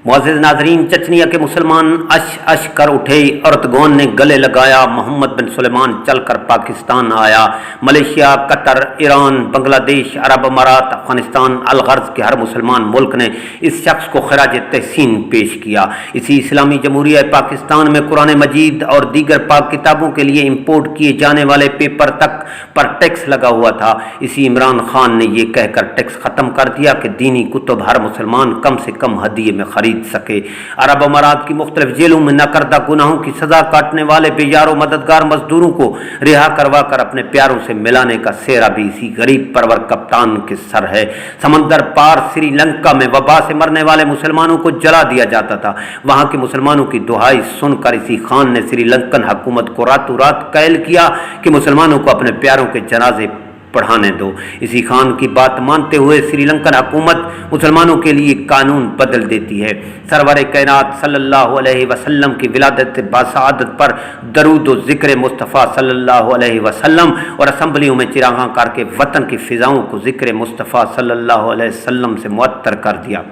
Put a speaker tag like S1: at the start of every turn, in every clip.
S1: मुअज़्ज़िज़ नाज़रीन, चचनिया के मुसलमान अश अश कर उठे। अर्तगोन ने गले लगाया। मोहम्मद बिन सुलेमान चलकर पाकिस्तान आया। मलेशिया, कतर, ईरान, बांग्लादेश, अरब अमारात, अफगानिस्तान, अलगर्ज के हर मुसलमान मुल्क ने इस शख्स को खराज तहसीन पेश किया। इसी इस्लामी जमहूरिया पाकिस्तान में कुरान मजीद और दीगर पाक किताबों के लिए इम्पोर्ट किए जाने वाले पेपर तक पर टैक्स लगा हुआ था। इसी इमरान खान ने यह कहकर टैक्स ख़त्म कर दिया कि दीनी कुतुब हर मुसलमान कम से कम हदिये में खरीद सके। अरब अमारात की मुख्तलिफ जेलों में नकरदा गुनाहों की सजा काटने वाले बेयारो मददगार मजदूरों को रिहा करवा कर अपने प्यारों से मिलाने का सेहरा भी इसी गरीब परवर कप्तान के सर है। समंदर पार श्रीलंका में वबा से मरने वाले मुसलमानों को जला दिया जाता था। वहां के मुसलमानों की दुहाई सुनकर इसी खान ने श्रीलंकन हुकूमत को रातों रात कैल किया कि मुसलमानों को अपने प्यारों के जनाजे पढ़ाने दो। इसी खान की बात मानते हुए श्रीलंकन हुकूमत मुसलमानों के लिए कानून बदल देती है। सरवर कायनात सल्लल्लाहु अलैहि वसल्लम की विलादत बासआदत पर दरूद व ज़िक्र मुस्तफ़ा सल्लल्लाहु अलैहि वसल्लम और असम्बलियों में चिरागां करके वतन की फ़िज़ाओं को ज़िक्र मुस्तफ़ा सल्लल्लाहु अलैहि वसल्लम से मुअत्तर कर दिया।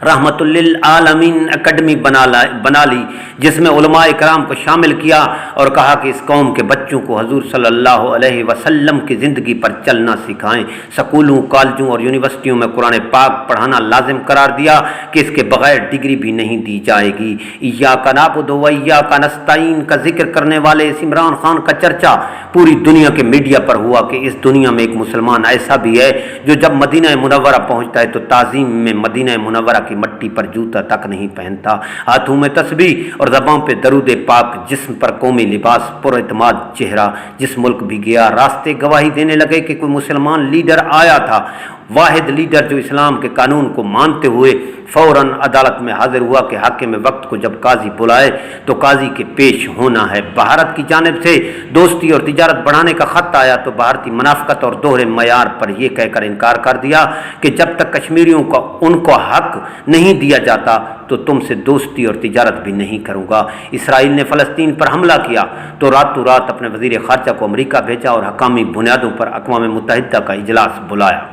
S1: रहमतुल लिल आलमीन अकेडमी बना ली, जिसमें उलमाए कराम को शामिल किया और कहा कि इस कौम के बच्चों को हजूर सल्लल्लाहु अलैहि वसल्लम की ज़िंदगी पर चलना सिखाएं। स्कूलों, कॉलेजों और यूनिवर्सिटियों में कुरान पाक पढ़ाना लाजिम करार दिया कि इसके बगैर डिग्री भी नहीं दी जाएगी। इय्याका नअबुदु व इय्याका नस्तईन का जिक्र करने वाले इस इमरान खान का चर्चा पूरी दुनिया के मीडिया पर हुआ कि इस दुनिया में एक मुसलमान ऐसा भी है जो जब मदीना मुनव्वरा पहुँचता है तो ताज़ीम में मदीना मुनव्वरा की मट्टी पर जूता तक नहीं पहनता। हाथों में तस्बीह और ज़बान पे दरूद पाक, जिस्म पर कौमी लिबास, पुरएतमाद चेहरा। जिस मुल्क भी गया रास्ते गवाही देने लगे कि कोई मुसलमान लीडर आया था। वाहिद लीडर जो इस्लाम के कानून को मानते हुए फ़ौरन अदालत में हाजिर हुआ कि हाकिम वक्त को जब काजी बुलाए तो काजी के पेश होना है। भारत की जानिब से दोस्ती और तिजारत बढ़ाने का ख़त आया तो भारतीय मुनाफ़क़त और दोहरे मयार पर यह कहकर इनकार कर दिया कि जब तक कश्मीरियों का उनको हक नहीं दिया जाता तो तुमसे दोस्ती और तिजारत भी नहीं करूँगा। इसराइल ने फ़लस्तीन पर हमला किया तो रातों रात अपने वज़ीर ख़ारजा को अमरीका भेजा और हकामी बुनियादों पर अक़वाम मुत्तहिदा का इजलास बुलाया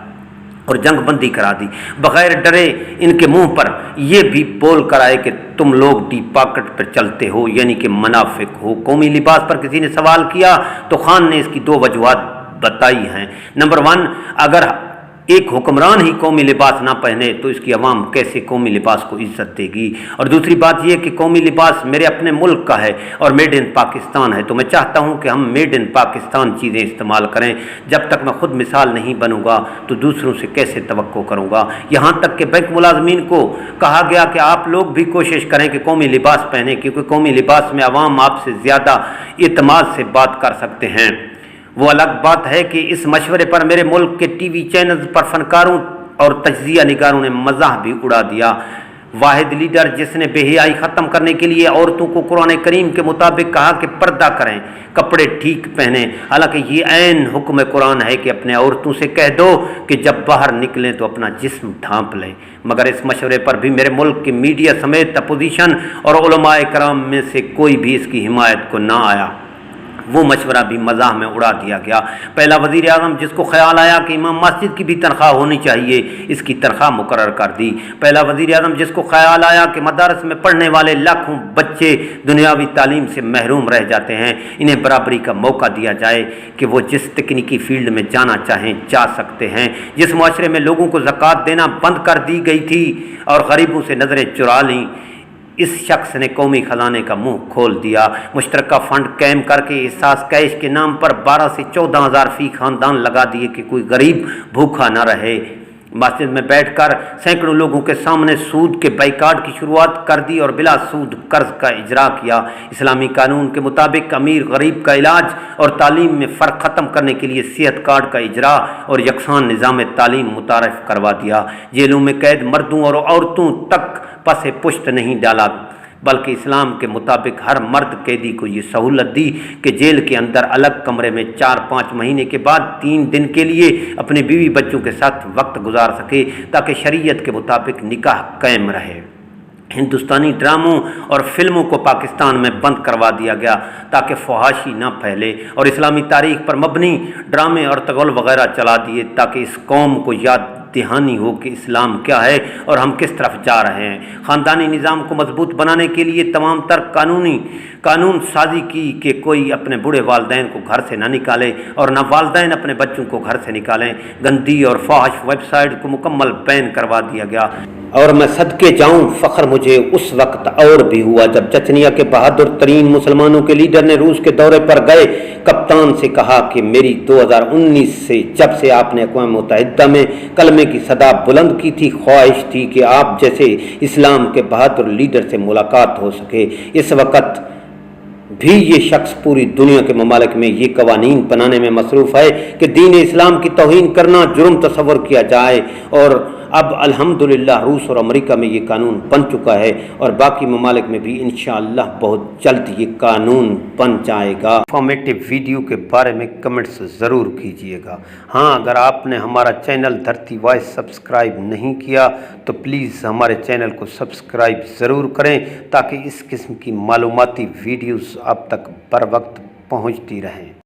S1: और जंग बंदी करा दी। बग़ैर डरे इनके मुंह पर यह भी बोल कर आए कि तुम लोग डी पॉकेट पर चलते हो, यानी कि मुनाफिक हो। कौमी लिबास पर किसी ने सवाल किया तो खान ने इसकी दो वजूहात बताई हैं। नंबर 1, अगर एक हुक्मरान ही कौमी लिबास ना पहने तो इसकी अवाम कैसे कौमी लिबास को इज्जत देगी। और दूसरी बात यह कि कौमी लिबास मेरे अपने मुल्क का है और मेड इन पाकिस्तान है, तो मैं चाहता हूं कि हम मेड इन पाकिस्तान चीज़ें इस्तेमाल करें। जब तक मैं खुद मिसाल नहीं बनूंगा तो दूसरों से कैसे तवक्को करूंगा। यहाँ तक कि बैंक मुलाजमीन को कहा गया कि आप लोग भी कोशिश करें कि कौमी लिबास पहनें, क्योंकि कौमी लिबास में अवाम आपसे ज़्यादा इत्मीनान से बात कर सकते हैं। वो अलग बात है कि इस मशवरे पर मेरे मुल्क के टीवी चैनल्स पर फनकारों और तज्जिया निगारों ने मजाक भी उड़ा दिया। वाहिद लीडर जिसने बेहयाई ख़त्म करने के लिए औरतों को कुरान करीम के मुताबिक कहा कि पर्दा करें, कपड़े ठीक पहने, हालांकि ये ऐन हुक्म कुरान है कि अपने औरतों से कह दो कि जब बाहर निकलें तो अपना जिस्म ढांप लें। मगर इस मशवरे पर भी मेरे मुल्क की मीडिया समेत अपोजिशन और उलमाए कराम में से कोई भी इसकी हिमायत को ना आया। वो मशवरा भी मज़ाह में उड़ा दिया गया। पहला वज़ीर आज़म जिसको ख्याल आया कि इमाम मस्जिद की भी तनख्वाह होनी चाहिए, इसकी तनख्वाह मुकर्रर कर दी। पहला वज़ीर आज़म जिसको ख्याल आया कि मदारस में पढ़ने वाले लाखों बच्चे दुनियावी तालीम से महरूम रह जाते हैं, इन्हें बराबरी का मौका दिया जाए कि वो जिस तकनीकी फ़ील्ड में जाना चाहें जा सकते हैं। जिस मुआशरे में लोगों को ज़कात देना बंद कर दी गई थी और गरीबों से नज़रें चुरा लीं, इस शख्स ने कौमी खजाने का मुंह खोल दिया। मुश्तरका फ़ंड कैम करके एहसास कैश के नाम पर 12 से 14 हज़ार फ़ी ख़ानदान लगा दिए कि कोई गरीब भूखा न रहे। मस्जिद में बैठकर सैकड़ों लोगों के सामने सूद के बाइकाट की शुरुआत कर दी और बिला सूद कर्ज का इजरा किया। इस्लामी कानून के मुताबिक अमीर गरीब का इलाज और तालीम में फ़र्क ख़त्म करने के लिए सेहत कार्ड का इजरा और यकसान निज़ाम तालीम मुतारफ़ करवा दिया। जेलों में कैद मर्दों और औरतों तक पसे पुश्त नहीं डाला, बल्कि इस्लाम के मुताबिक हर मर्द कैदी को ये सहूलत दी कि जेल के अंदर अलग कमरे में 4-5 महीने के बाद 3 दिन के लिए अपने बीवी बच्चों के साथ वक्त गुजार सके, ताकि शरीयत के मुताबिक निकाह कायम रहे। हिंदुस्तानी ड्रामों और फिल्मों को पाकिस्तान में बंद करवा दिया गया ताकि फहाशी न फैले, और इस्लामी तारीख पर मबनी ड्रामे और तगल वगैरह चला दिए ताकि इस कौम को याद دہانی ہو کہ اسلام کیا ہے اور ہم کس طرف جا رہے ہیں۔ خاندانی نظام کو مضبوط بنانے کے لیے تمام تر قانون سازی کی کہ کوئی اپنے بوڑھے والدین کو گھر سے نہ نکالے اور نہ والدین اپنے بچوں کو گھر سے نکالیں۔ گندی اور فحش ویب سائٹ کو مکمل بین کروا دیا گیا۔ اور میں صدقے جاؤں، فخر مجھے اس وقت اور بھی ہوا جب چچنیا کے بہادر ترین مسلمانوں کے لیڈر نے روس کے دورے پر گئے کپتان سے کہا کہ میری 2019 سے جب سے آپ نے اقوام متحدہ میں کلمے کی صدا بلند کی تھی، خواہش تھی کہ آپ جیسے اسلام کے بہادر لیڈر سے ملاقات ہو سکے۔ اس وقت بھی یہ شخص پوری دنیا کے ممالک میں یہ قوانین بنانے میں مصروف ہے کہ دین اسلام کی توہین کرنا جرم تصور کیا جائے، اور اب الحمدللہ روس اور امریکہ میں یہ قانون بن چکا ہے اور باقی ممالک میں بھی انشاءاللہ بہت جلد یہ قانون بن جائے گا۔ انفارمیٹو ویڈیو کے بارے میں کمنٹس ضرور کیجئے گا۔ ہاں، اگر آپ نے ہمارا چینل دھرتی وائس سبسکرائب نہیں کیا تو پلیز ہمارے چینل کو سبسکرائب ضرور کریں تاکہ اس قسم کی معلوماتی ویڈیوز آپ تک بر وقت پہنچتی رہیں۔